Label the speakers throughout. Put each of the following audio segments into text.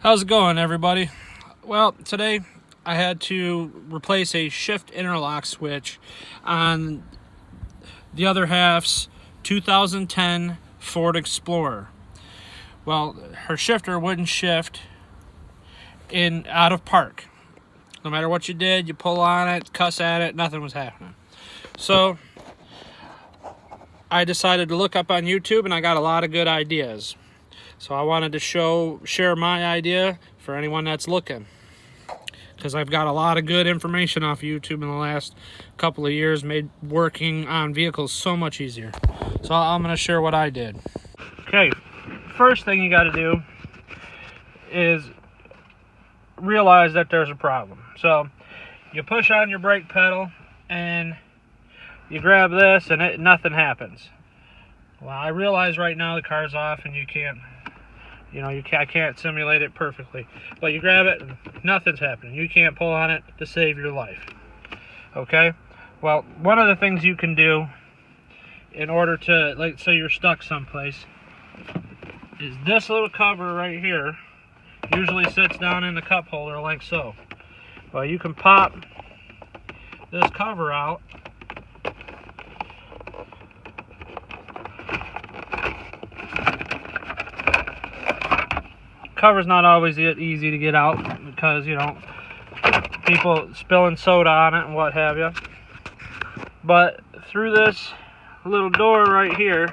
Speaker 1: How's it going, everybody? Well, today I had to replace a shift interlock switch on the other half's 2010 Ford Explorer. Well, her shifter wouldn't shift out of park. No matter what you did, you pull on it, cuss at it, nothing was happening. So I decided to look up on YouTube, and I got a lot of good ideas. So I wanted to share my idea for anyone that's looking, because I've got a lot of good information off YouTube in the last couple of years, made working on vehicles so much easier. So I'm going to share what I did. Okay, first thing you got to do is realize that there's a problem. So you push on your brake pedal and you grab this and nothing happens. Well, I realize right now the car's off and I can't simulate it perfectly. But you grab it and nothing's happening. You can't pull on it to save your life. Okay? Well, one of the things you can do in order to, like, say you're stuck someplace, is this little cover right here usually sits down in the cup holder like so. Well, you can pop this cover out. Cover's not always easy to get out because, people spilling soda on it and what have you. But through this little door right here,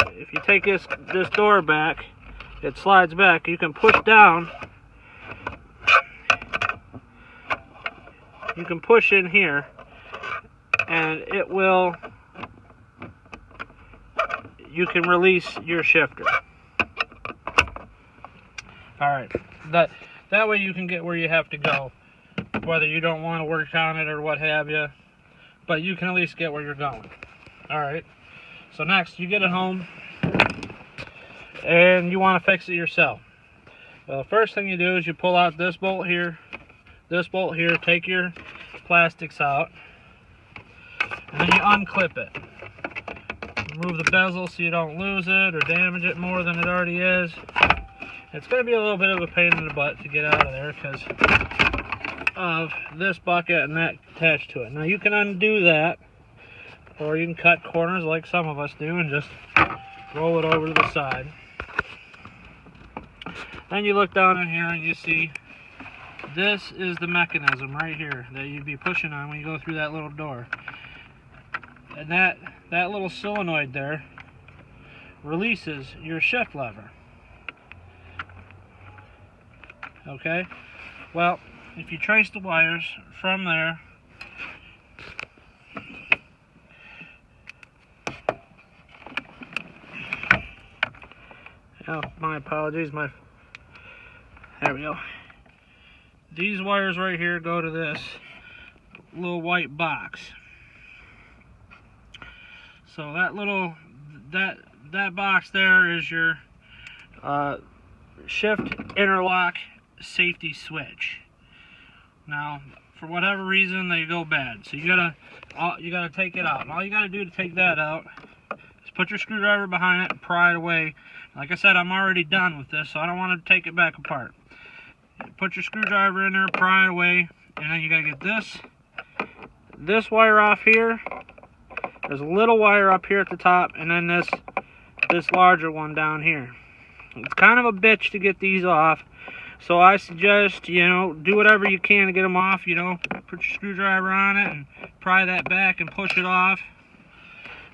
Speaker 1: if you take this door back, it slides back. You can push down. You can push in here, and you can release your shifter. Alright, that way you can get where you have to go, whether you don't want to work on it or what have you, but you can at least get where you're going. Alright, so next you get it home and you want to fix it yourself. Well, the first thing you do is you pull out this bolt here, take your plastics out, and then you unclip it. Remove the bezel so you don't lose it or damage it more than it already is. It's going to be a little bit of a pain in the butt to get out of there because of this bucket and that attached to it. Now you can undo that, or you can cut corners like some of us do and just roll it over to the side. Then you look down in here and you see this is the mechanism right here that you'd be pushing on when you go through that little door. And that little solenoid there releases your shift lever. Okay? Well, if you trace the wires from there, oh, my apologies, there we go. These wires right here go to this little white box. So that box there is your shift interlock safety switch. Now, for whatever reason, they go bad, so you gotta take it out. And all you gotta do to take that out is put your screwdriver behind it and pry it away. Like I said, I'm already done with this, so I don't want to take it back apart. Put your screwdriver in there, pry it away, and then you gotta get this wire off here. There's a little wire up here at the top, and then this larger one down here. It's kind of a bitch to get these off, so I suggest, do whatever you can to get them off. Put your screwdriver on it and pry that back and push it off.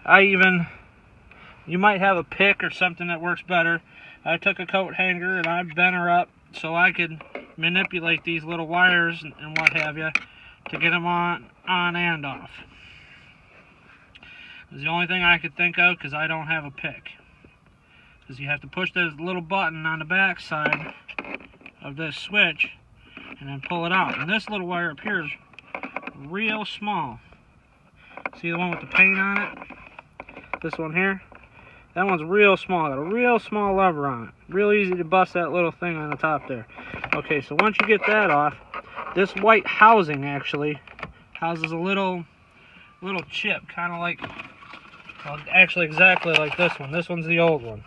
Speaker 1: You might have a pick or something that works better. I took a coat hanger and I bent her up so I could manipulate these little wires and what have you to get them on and off. It's the only thing I could think of because I don't have a pick. Because you have to push this little button on the back side of this switch and then pull it out. And this little wire up here is real small. See the one with the paint on it? This one here? That one's real small. Got a real small lever on it. Real easy to bust that little thing on the top there. Okay, so once you get that off, this white housing actually houses a little chip, kind of like Well, actually exactly like this one. This one's the old one.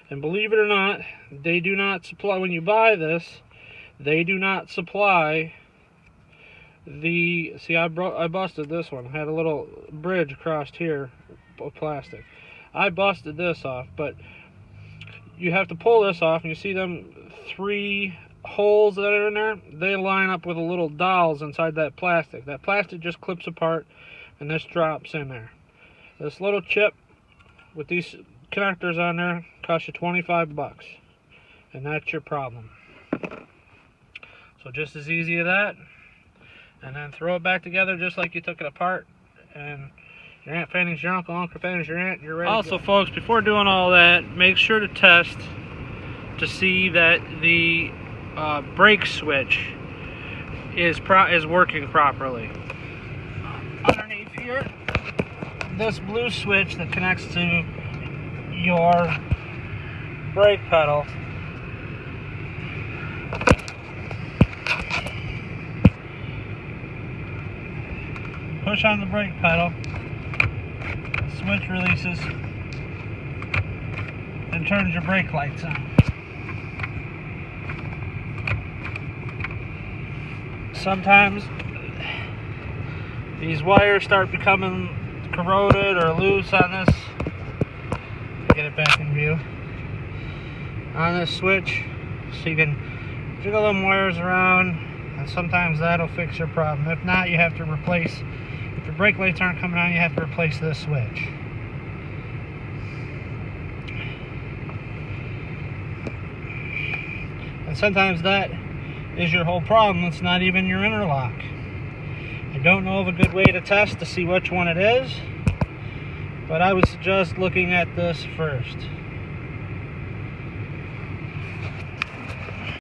Speaker 1: And believe it or not, they do not supply, when you buy this, they do not supply the, see, I busted this one. I had a little bridge across here of plastic. I busted this off, but you have to pull this off, and you see them 3 holes that are in there? They line up with the little dowels inside that plastic. That plastic just clips apart, and this drops in there. This little chip with these connectors on there costs you 25 bucks, and that's your problem. So just as easy as that, and then throw it back together just like you took it apart, and your Aunt Fanny's your uncle, Uncle Fanny's your aunt, you're ready. Also, folks, before doing all that, make sure to test to see that the brake switch is working properly. Underneath here, this blue switch that connects to your brake pedal push on the brake pedal, the switch releases and turns your brake lights on. Sometimes these wires start becoming corroded or loose on this. Get it back in view. On this switch, so you can jiggle them wires around, and sometimes that'll fix your problem. If not, you have to replace, if your brake lights aren't coming on, you have to replace this switch. And sometimes that is your whole problem. It's not even your interlock. I don't know of a good way to test to see which one it is, but I would suggest looking at this first.